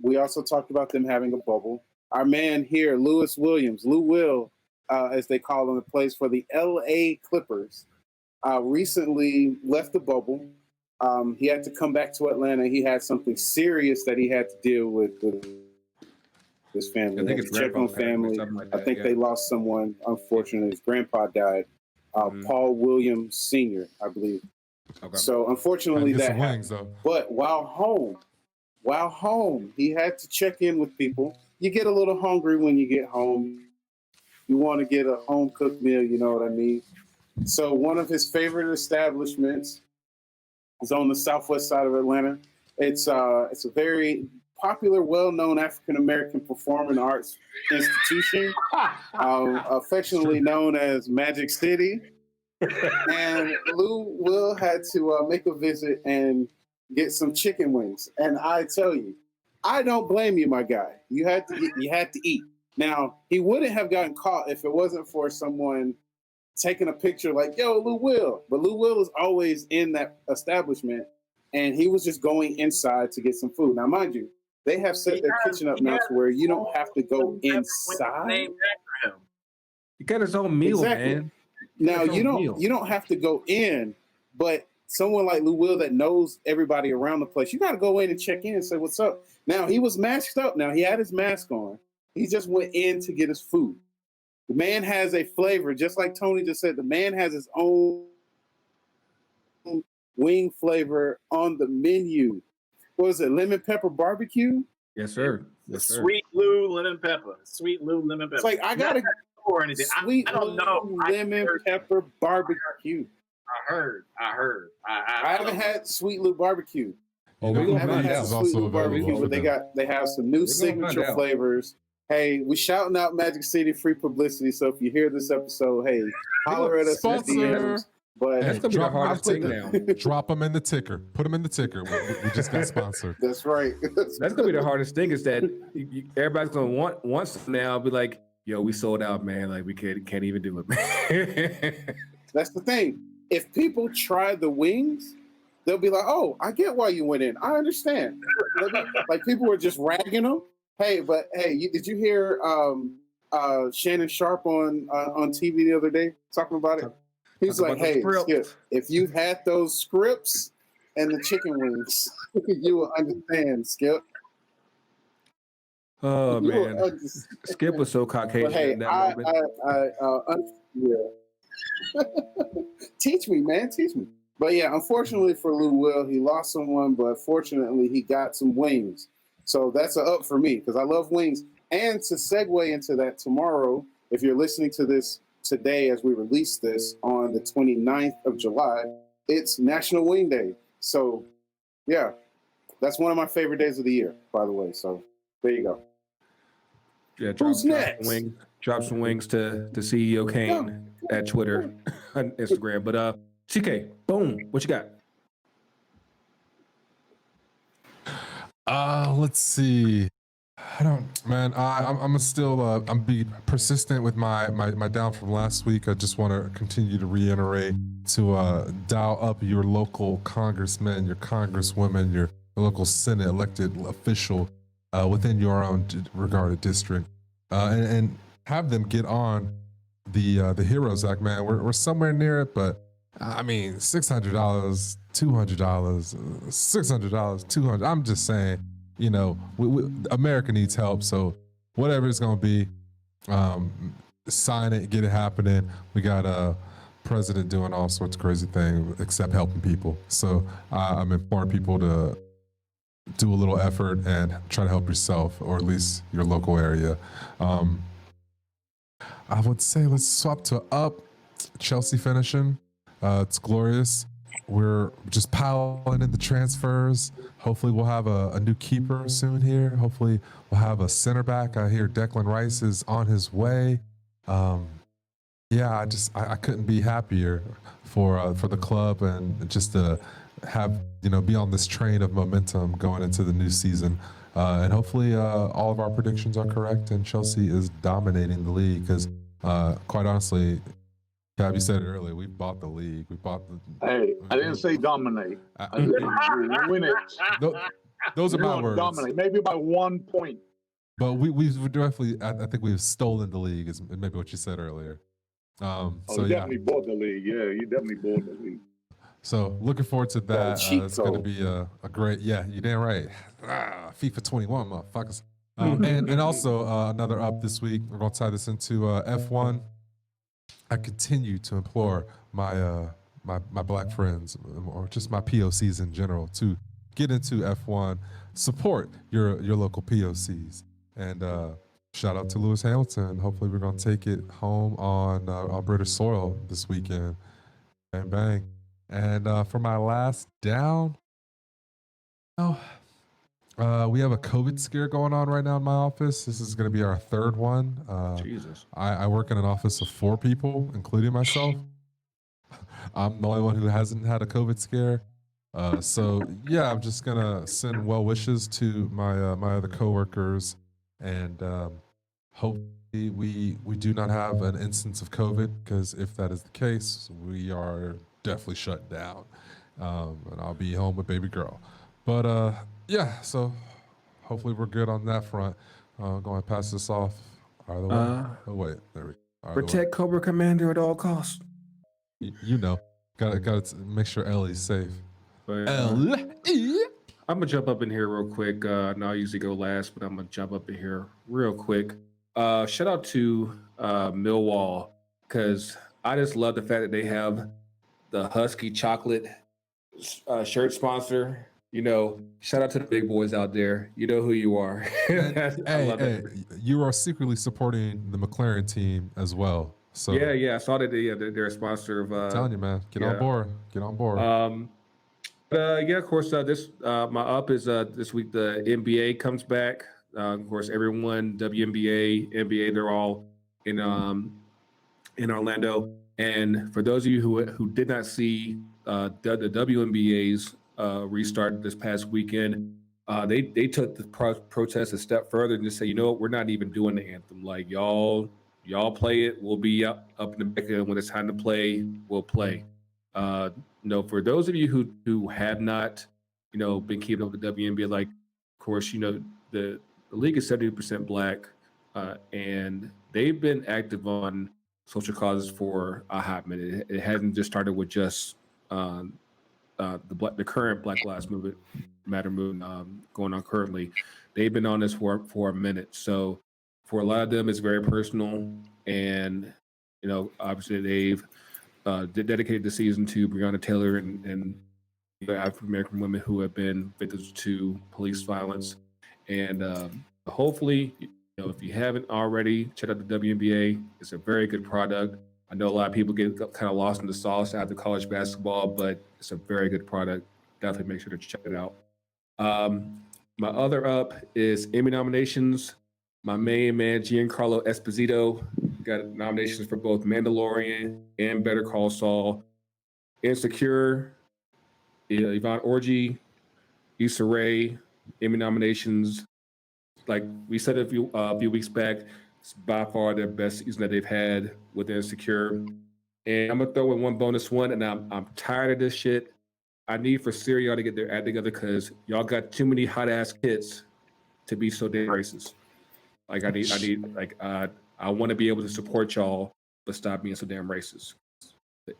we also talked about them having a bubble. Our man here, Lou Will, as they call him, that plays for the LA Clippers, recently left the bubble. He had to come back to Atlanta. He had something serious that he had to deal with his family. I think it's check on family. Like that, I think they lost someone. Unfortunately, his grandpa died. Paul Williams Sr., I believe. Okay. So unfortunately that happened. But while home, he had to check in with people. You get a little hungry when you get home. You want to get a home cooked meal, you know what I mean? So one of his favorite establishments is on the southwest side of Atlanta. It's a very popular, well-known African-American performing arts institution, affectionately known as Magic City. And Lou Will had to make a visit and get some chicken wings. And I tell you, I don't blame you, my guy. You had to eat. Now, he wouldn't have gotten caught if it wasn't for someone taking a picture like, yo, Lou Will. But Lou Will is always in that establishment, and he was just going inside to get some food. Now, mind you, they have set their kitchen up now to where you don't have to go inside. He got his own meal, man. Now you don't have to go in, but someone like Lou Will that knows everybody around the place, you got to go in and check in and say, what's up? Now, he was masked up. Now, he had his mask on. He just went in to get his food. The man has a flavor, just like Tony just said. The man has his own wing flavor on the menu. What was it, lemon pepper barbecue? Yes, sir. Yes, sir. Sweet Lou lemon pepper. Sweet Lou lemon pepper. It's like, I got to or anything. Sweet I don't know. lemon pepper barbecue. I heard. I haven't had Sweet Lou barbecue. You we're know, gonna I haven't find had out. is Sweet Lou also barbecue, available but for they have some new We're gonna find signature out. flavors. Hey, we shouting out Magic City, free publicity. So if you hear this episode, hey, holler at us in Sponsor. DMs. But That's gonna be the Drop- hardest I thing put now. Drop them in the ticker. Put them in the ticker. We just got sponsored. that's right. That's gonna be the hardest thing is that everybody's gonna want some now. Be like, yo, we sold out, man. Like we can't even do it, man. That's the thing. If people try the wings, they'll be like, "Oh, I get why you went in. I understand." Like people were just ragging them. Hey, but hey, did you hear Shannon Sharp on TV the other day talking about it? He was Talk like, about the "Hey, script. Skip, if you've had those scripts and the chicken wings, you will understand, Skip." Oh You will man, understand. Skip was so Caucasian But hey, in that moment. yeah. Teach me, man, teach me. But yeah, unfortunately for Lou Will, he lost someone, but fortunately he got some wings. So that's a up for me because I love wings. And to segue into that, tomorrow, if you're listening to this today as we release this on the 29th of July, it's National Wing Day. So yeah, that's one of my favorite days of the year, by the way. So there you go. Yeah, Who's next? Drop some wings to CEO Kane at Twitter and Instagram. But CK, boom, what you got? Let's see. I don't, man. I'm still. I'm be persistent with my down from last week. I just want to continue to reiterate to dial up your local congressman, your congresswoman, your local Senate elected official within your own regarded district, and have them get on the Heroes Act. Man, we're somewhere near it, but I mean, $600, $200, $600, $200. I'm just saying. You know, America needs help. So whatever it's going to be, sign it, get it happening. We got a president doing all sorts of crazy things except helping people. So I'm imploring people to do a little effort and try to help yourself or at least your local area. I would say let's swap to up. Chelsea finishing. It's glorious. We're just piling in the transfers. Hopefully we'll have a new keeper soon here. Hopefully we'll have a center back. I hear Declan Rice is on his way. Yeah, I couldn't be happier for the club and just to have, be on this train of momentum going into the new season. And hopefully all of our predictions are correct and Chelsea is dominating the league because quite honestly, Kab, you said it earlier. We bought the league. We bought the. Hey, I didn't say dominate. I said win it. Those are You my don't words. dominate, maybe by 1 point. But we've definitely. I think we've stolen the league. Is maybe what you said earlier. So You yeah. definitely bought the league. Yeah, you definitely bought the league. So looking forward to that. cheat It's going to code. be a great. Yeah, you damn right. FIFA 21, motherfuckers. And also another up this week. We're going to tie this into F1. I continue to implore my my black friends or just my POCs in general to get into F1, support your local POCs, and shout out to Lewis Hamilton. Hopefully, we're gonna take it home on British soil this weekend. Bang bang. And for my last down, we have a COVID scare going on right now in my office. This is going to be our third one. Jesus. I work in an office of 4 people, including myself. I'm the only one who hasn't had a COVID scare. So yeah, I'm just gonna send well wishes to my my other coworkers, and hopefully we do not have an instance of COVID. Because if that is the case, we are definitely shut down, and I'll be home with baby girl. But yeah, so hopefully we're good on that front. Going to pass this off. Either way. Oh wait, there we go. Either way. Protect Cobra Commander at all costs. You know. Gotta make sure Ellie's safe. But, Ellie. I'm gonna jump up in here real quick. I know I usually go last, but I'm gonna jump up in here real quick. Shout out to Millwall, because I just love the fact that they have the Husky chocolate shirt sponsor. You know, shout out to the big boys out there. You know who you are. Hey, you are secretly supporting the McLaren team as well. So Yeah. I saw that they're a sponsor of. I'm telling you, man, get on board. Get on board. Of course, my up is this week the NBA comes back. Of course, everyone, WNBA, NBA, they're all in Orlando. And for those of you who did not see the WNBA's restart this past weekend, they took the protest a step further and just say, you know what, we're not even doing the anthem. Like y'all play it. We'll be up in the back end when it's time to play. We'll play. For those of you who have not, been keeping up with the WNBA, like, of course, the league is 70% Black, and they've been active on social causes for a hot minute. It hasn't just started with just the current Black Lives Matter movement going on currently. They've been on this for a minute. So for a lot of them, it's very personal, and obviously they've dedicated the season to Breonna Taylor and the African American women who have been victims to police violence. And hopefully, if you haven't already, check out the WNBA. It's a very good product. I know a lot of people get kind of lost in the sauce after college basketball, but it's a very good product. Definitely make sure to check it out. My other up is Emmy nominations. My main man, Giancarlo Esposito, got nominations for both Mandalorian and Better Call Saul. Insecure, Yvonne Orji, Issa Rae, Emmy nominations. Like we said a few weeks back, it's by far their best season that they've had with Insecure. And I'm gonna throw in one bonus one, and I'm tired of this shit. I need for Syria to get their act together because y'all got too many hot ass kids to be so damn racist. Like I want to be able to support y'all, but stop being so damn racist.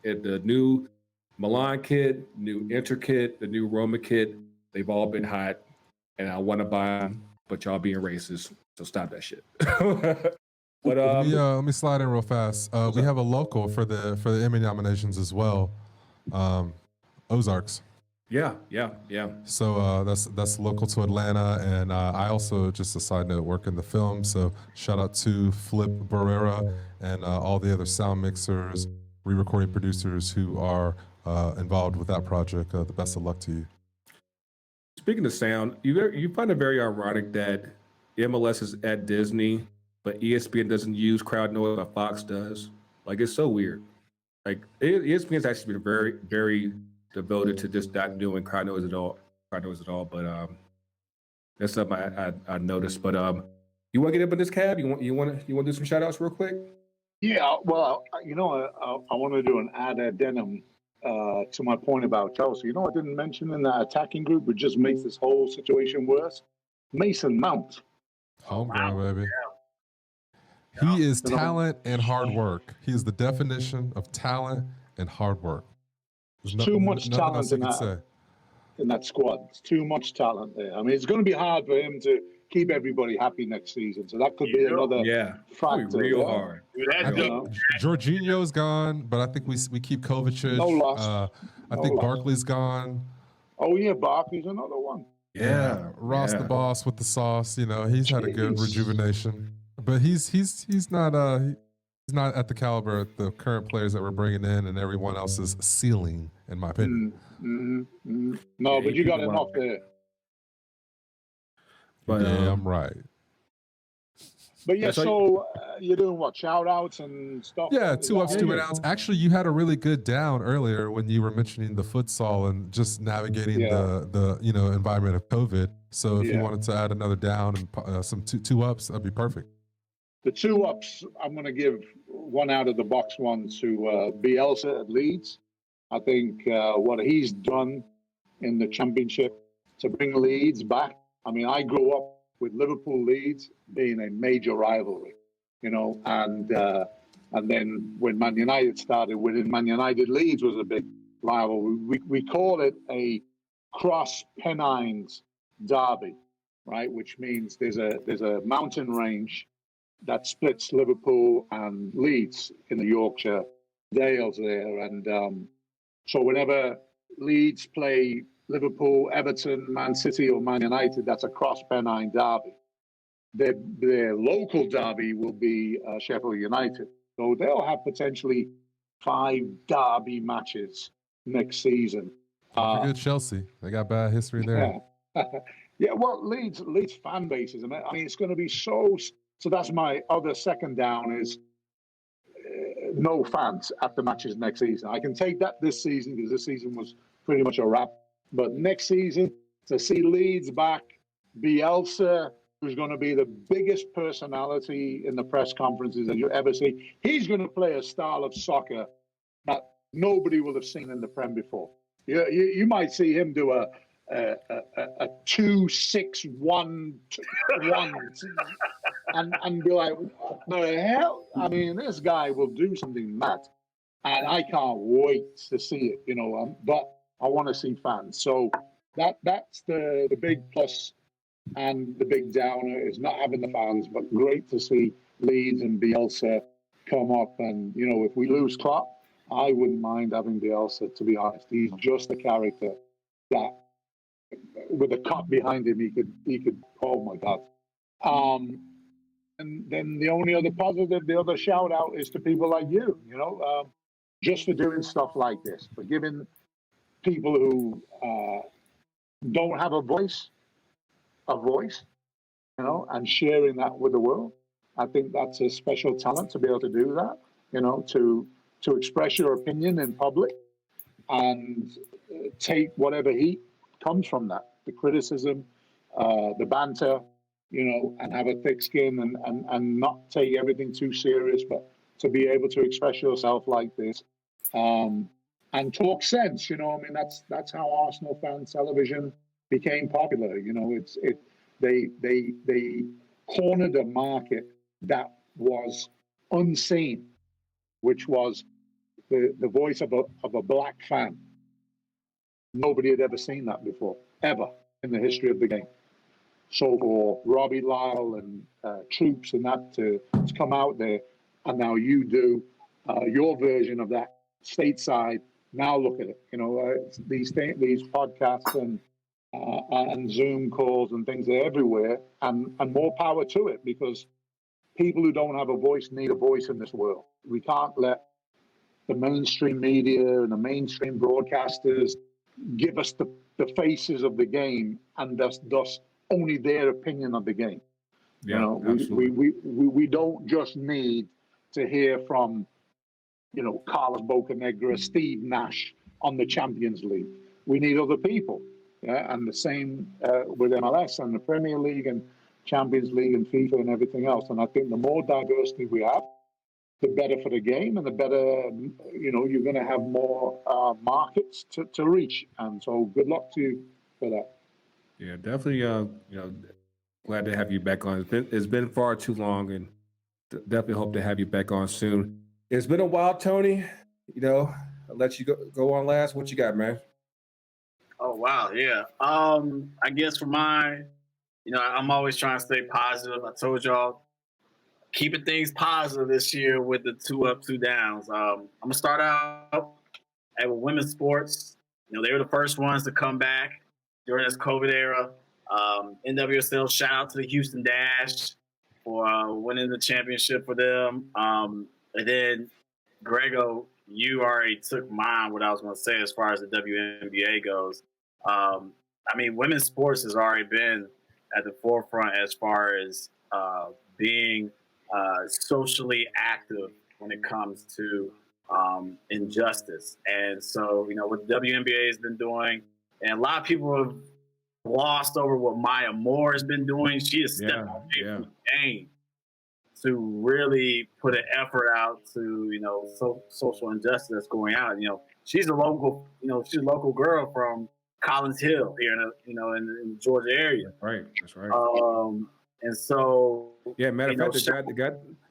The new Milan kid, new Inter kid, the new Roma kid, they've all been hot, and I want to buy them, but y'all being racist, so stop that shit. But let me slide in real fast. We have a local for the Emmy nominations as well. Ozarks. Yeah. So that's local to Atlanta, and I also, just a side note, work in the film. So shout out to Flip Barrera and all the other sound mixers, re-recording producers who are involved with that project. The best of luck to you. Speaking of sound, you find it very ironic that MLS is at Disney, but ESPN doesn't use crowd noise, but Fox does. Like, it's so weird. Like, ESPN's actually been very, very devoted to just not doing crowd noise at all. But that's something I noticed. But you want to get up in this, Cab? You want to do some shout outs real quick? Yeah, well, I want to do an addendum to my point about Chelsea. I didn't mention in that attacking group, which just makes this whole situation worse. Mason Mount. Homegrown, baby. He is talent and hard work. He is the definition of talent and hard work. There's too much talent in that squad. It's too much talent there. I mean, it's going to be hard for him to keep everybody happy next season. So that could be another factor. Real hard. Jorginho's gone, but I think we keep Kovacic. No loss. I think Barkley's gone. Oh yeah, Barkley's another one. Yeah, Ross the boss with the sauce. He's had a good rejuvenation, but he's not at the caliber of the current players that we're bringing in, and everyone else's ceiling, in my opinion. No, but you got enough there. But I'm right. But yeah, so you're doing what? Shout outs and stuff? Yeah, 2 ups, 2 downs. Actually, you had a really good down earlier when you were mentioning the futsal and just navigating the environment of COVID. So if you wanted to add another down and some two ups, that'd be perfect. The 2 ups, I'm going to give one out of the box one to Bielsa at Leeds. I think what he's done in the championship to bring Leeds back. I mean, I grew up with Liverpool Leeds being a major rivalry, and then when Man United started winning, Man United Leeds was a big rivalry. We call it a cross Pennines derby, right? Which means there's a mountain range that splits Liverpool and Leeds in the Yorkshire Dales there, and so whenever Leeds play Liverpool, Everton, Man City, or Man United, that's a cross Pennine derby. Their local derby will be Sheffield United. So they'll have potentially 5 derby matches next season. Don't forget Chelsea. They got bad history there. Yeah, yeah. Well, Leeds fan bases. I mean, it's going to be so. So that's my other second down is no fans at the matches next season. I can take that this season because this season was pretty much a wrap. But next season, to see Leeds back, Bielsa, who's going to be the biggest personality in the press conferences that you ever see, he's going to play a style of soccer that nobody will have seen in the Prem before. You might see him do a 2-6-1 and be like, what the hell? I mean, this guy will do something mad, and I can't wait to see it. But I want to see fans. So that's the big plus, and the big downer is not having the fans. But great to see Leeds and Bielsa come up. And if we lose Klopp, I wouldn't mind having Bielsa. To be honest, he's just a character that, with a cup behind him, he could. Oh my God. And then the only other positive, the other shout out is to people like you, just for doing stuff like this, for giving people who don't have a voice, and sharing that with the world. I think that's a special talent to be able to do that, to express your opinion in public and take whatever heat comes from that, the criticism, the banter, and have a thick skin and not take everything too serious, but to be able to express yourself like this and talk sense. That's how Arsenal fan television became popular. They cornered a market that was unseen, which was the voice of a black fan. Nobody had ever seen that before, ever in the history of the game. So for Robbie Lyle and Troops and that to come out there, and now you do your version of that stateside. Now look at it. These podcasts and Zoom calls and things are everywhere, and more power to it, because people who don't have a voice need a voice in this world. We can't let the mainstream media and the mainstream broadcasters give us the faces of the game and thus only their opinion of the game. Yeah, we don't just need to hear from, Carlos Bocanegra, Steve Nash on the Champions League. We need other people. Yeah, and the same with MLS and the Premier League and Champions League and FIFA and everything else. And I think the more diversity we have, the better for the game, and the better, you're going to have more markets to reach. And so good luck to you for that. Yeah, definitely. Glad to have you back on. It's been far too long, and definitely hope to have you back on soon. It's been a while, Tony. I'll let you go on last. What you got, man? Oh wow, yeah. I guess for mine, I'm always trying to stay positive. I told y'all, keeping things positive this year with the 2 up, 2 downs. I'm gonna start out with women's sports. They were the first ones to come back during this COVID era. NWSL, shout out to the Houston Dash for winning the championship for them. And then, Grego, you already took mine, what I was going to say as far as the WNBA goes. Women's sports has already been at the forefront as far as being socially active when it comes to injustice. And so, what the WNBA has been doing, and a lot of people have glossed over what Maya Moore has been doing. She has stepped away from the game to really put an effort out to, social injustice that's going on. She's a local girl from Collins Hill here in the Georgia area. That's right. And so, matter of fact,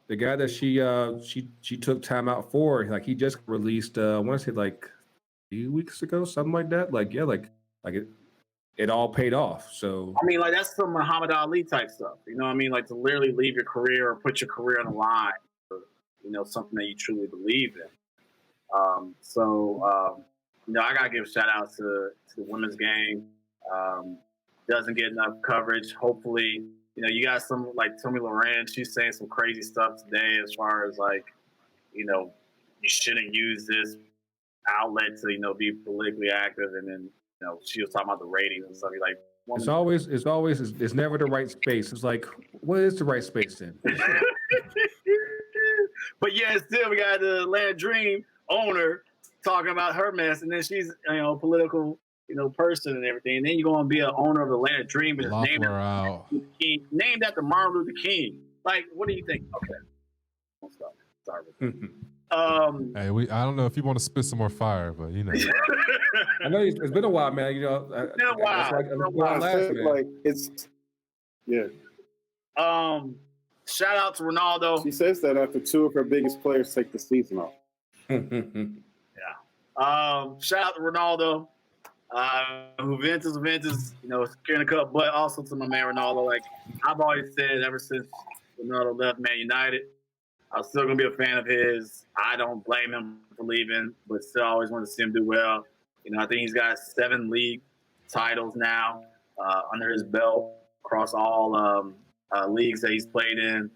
the guy that she took time out for, like, he just released, I want to say, like weeks ago, something like that. Like it all paid off. So I mean, like that's some Muhammad Ali type stuff. You know what I mean? Like to literally leave your career or put your career on the line for, something that you truly believe in. I gotta give a shout out to the women's game. Doesn't get enough coverage. Hopefully, you got some like Tommy Loren. She's saying some crazy stuff today as far as like, you shouldn't use this outlet to, be politically active. And then, she was talking about the ratings and stuff. Like, it's never the right space. It's like, what is the right space then? But yeah, still we got the Land Dream owner talking about her mess, and then she's a political person and everything, and then you're going to be an owner of the Land Dream, but it's named after Martin Luther King. Like, what do you think? Okay, I'll stop. Sorry. Hey, I don't know if you want to spit some more fire, but I know it's been a while, man. It's been a while. Shout out to Ronaldo. She says that after two of her biggest players take the season off. Shout out to Ronaldo. Juventus, securing the cup, but also to my man Ronaldo. Like I've always said ever since Ronaldo left Man United, I'm still gonna be a fan of his. I don't blame him for leaving, but still always want to see him do well. I think he's got 7 league titles now under his belt across all leagues that he's played in.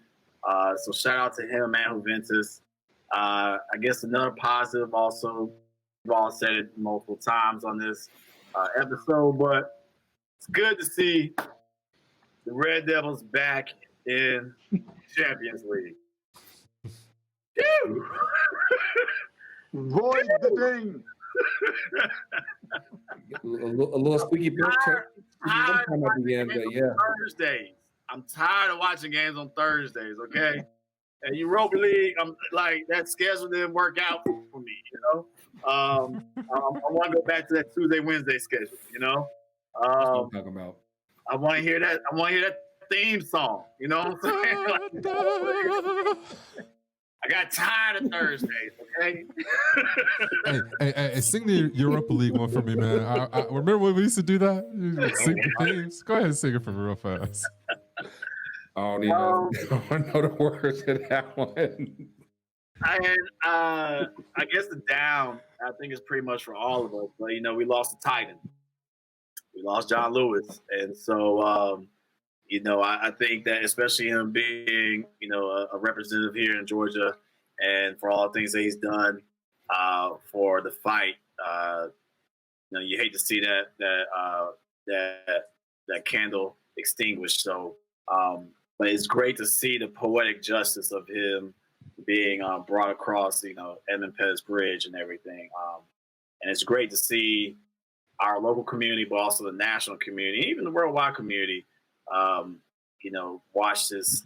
So shout out to him and Juventus. I guess another positive also, we've all said it multiple times on this episode, but it's good to see the Red Devils back in Champions League. Void the thing. a little squeaky picture. Thursdays. I'm tired of watching games on Thursdays, okay? And Europa League, I'm like, that schedule didn't work out for me, I want to go back to that Tuesday, Wednesday schedule, That's what I'm talking about. I want to hear that theme song, you know what I'm saying? I got tired of Thursdays, okay? hey, sing the Europa League one for me, man. I remember when we used to do that? Sing the themes. Go ahead and sing it for me real fast. I don't know the words to that one. And I guess the down, I think, is pretty much for all of us. But, we lost the Titan. We lost John Lewis. And so, I think that especially him being, a representative here in Georgia and for all the things that he's done for the fight, you hate to see that candle extinguished. So, but it's great to see the poetic justice of him being brought across, Edmund Pettus Bridge and everything. And it's great to see our local community, but also the national community, even the worldwide community, watch this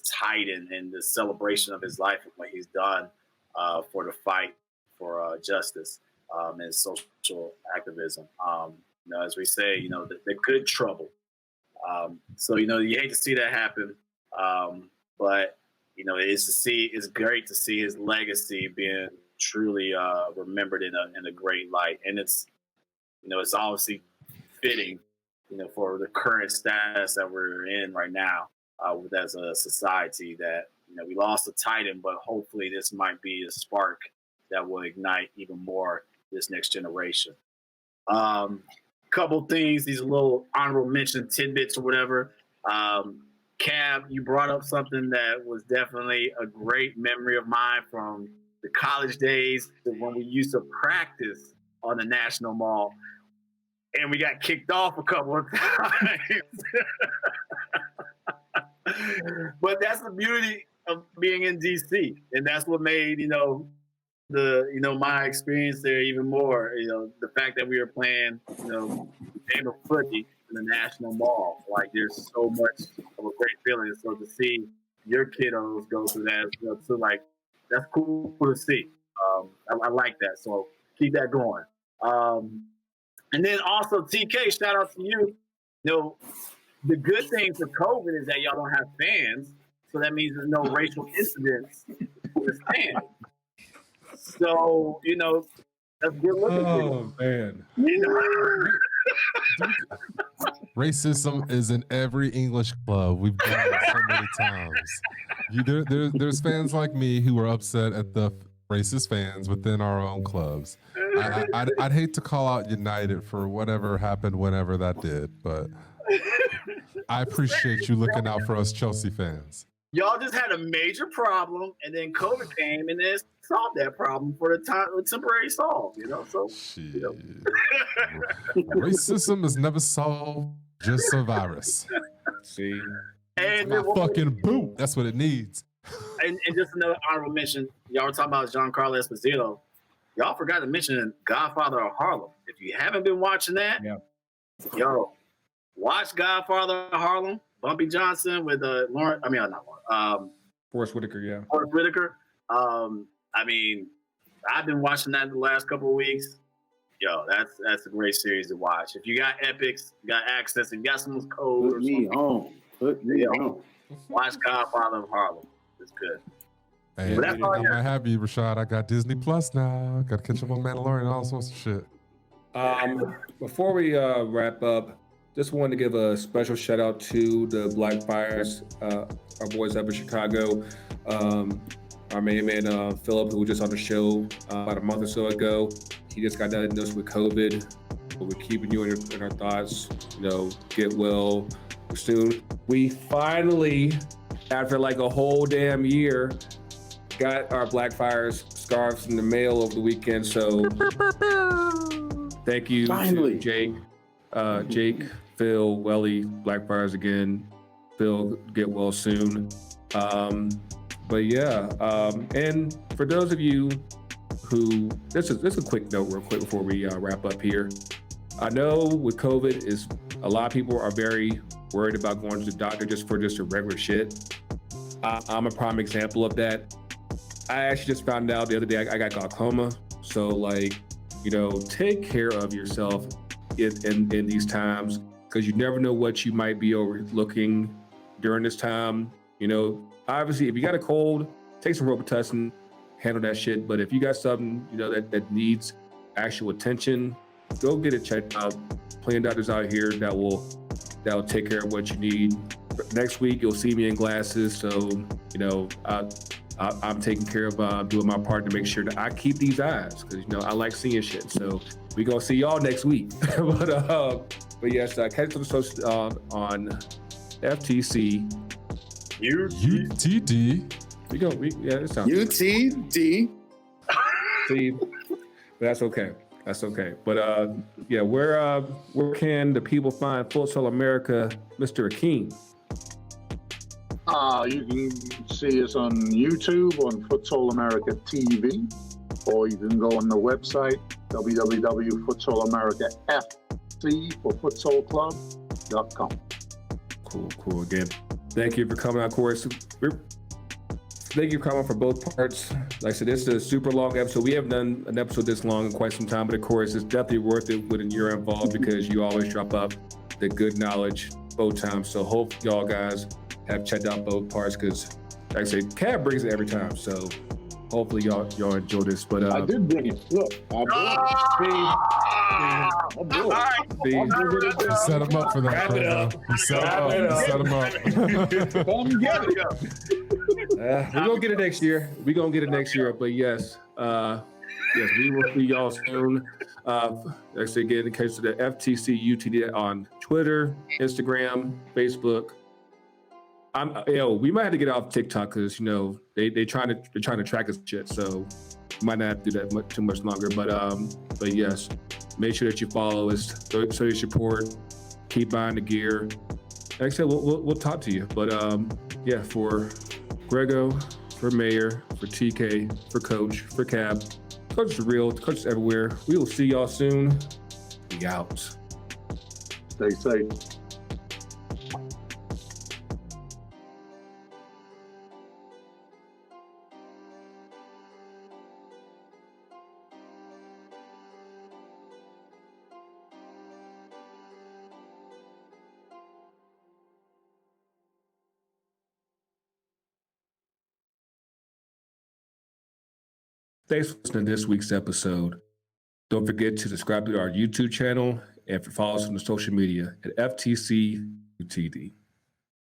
Titan and the celebration of his life and what he's done for the fight for justice and social activism. As we say, the good trouble. So you hate to see that happen, but it's great to see his legacy being truly remembered in a great light, and it's obviously fitting, for the current status that we're in right now as a society that we lost the Titan, but hopefully this might be a spark that will ignite even more this next generation. Couple things, these little honorable mention tidbits or whatever. Kab, you brought up something that was definitely a great memory of mine from the college days when we used to practice on the National Mall, and we got kicked off a couple of times. But that's the beauty of being in DC, and that's what made my experience there even more. The fact that we were playing game of footy in the National Mall, like there's so much of a great feeling. So to see your kiddos go through that as well, so like that's cool to see. I like that. So keep that going. And then also TK, shout out to you. The good thing for COVID is that y'all don't have fans, so that means there's no racial incidents with fans. So That's good looking. Oh man. Racism is in every English club. We've done it so many times. There's fans like me who are upset at the racist fans within our own clubs. I'd hate to call out United for whatever happened whenever that did, but I appreciate you looking out for us Chelsea fans. Y'all just had a major problem, and then COVID came and then solved that problem for the time, temporary solve. So Racism is never solved, just a virus. See, and my fucking boot. That's what it needs. And just another honorable mention. Y'all were talking about Giancarlo Esposito. Y'all forgot to mention Godfather of Harlem. If you haven't been watching that, yo, watch Godfather of Harlem. Bumpy Johnson with Lauren. I mean, not Lauren. Forrest Whitaker. Yeah. Forrest Whitaker. I mean, I've been watching that the last couple of weeks. Yo, that's a great series to watch. If you got Epics, you got access, and you got someone's code, Put me on. Watch Godfather of Harlem. It's good. Hey, But that's all I'm not happy, Rashad. I got Disney Plus now. Got to catch up on Mandalorian and all sorts of shit. Before we wrap up, just wanted to give a special shout out to the Black Fires, our boys up in Chicago. Our main man, Philip, who was just on the show about a month or so ago. He just got diagnosed with COVID. But we're keeping you in our thoughts. Get well soon. We finally, after like a whole damn year, got our Black Fires scarves in the mail over the weekend. So thank you to Jake, Phil, Welly, Black Fires again. Phil, get well soon. But yeah, and for those of you who, this is a quick note real quick before we wrap up here. I know with COVID, is a lot of people are very worried about going to the doctor just for a regular shit. I'm a prime example of that. I actually just found out the other day I got glaucoma. So take care of yourself in these times, because you never know what you might be overlooking during this time. Obviously, if you got a cold, take some Robitussin, handle that shit. But if you got something, that needs actual attention, go get it checked out. Plenty of doctors out here that will take care of what you need. Next week, you'll see me in glasses. So, I'm taking care of doing my part to make sure that I keep these eyes, because, I like seeing shit. So we gonna see y'all next week. But yes, catch us on FTC. UTD. It sounds UTD. See, that's okay. That's okay. But where can the people find Futsal America, Mr. Hakeem? You can see us on YouTube on Futsal America TV, or you can go on the website www.futsalamericafc for futsalclub.com. Cool. Again, thank you for coming on, course. Thank you for coming for both parts. Like I said, this is a super long episode. We haven't done an episode this long in quite some time, but of course, it's definitely worth it when you're involved, because you always drop up the good knowledge both times. So hope y'all guys have checked out both parts, because like I said, Kab brings it every time. So hopefully y'all enjoy this. But I did bring it. Look, I brought it. You set him up for that. You set him up. Come get it. We're gonna get it next year. But yes, we will see y'all soon. Like I said, again, in case of the FTC UTD on Twitter, Instagram, Facebook. We might have to get off TikTok, because they're trying to track us shit. So we might not have to do that too much longer. But yes, make sure that you follow us, show your support, keep buying the gear. Like I said, we'll talk to you. But for Grego, for Mayor, for TK, for Coach, for Kab, Coach is real, Coach is everywhere. We will see y'all soon. We out. Stay safe. Thanks for listening to this week's episode. Don't forget to subscribe to our YouTube channel and follow us on the social media at FTC UTD.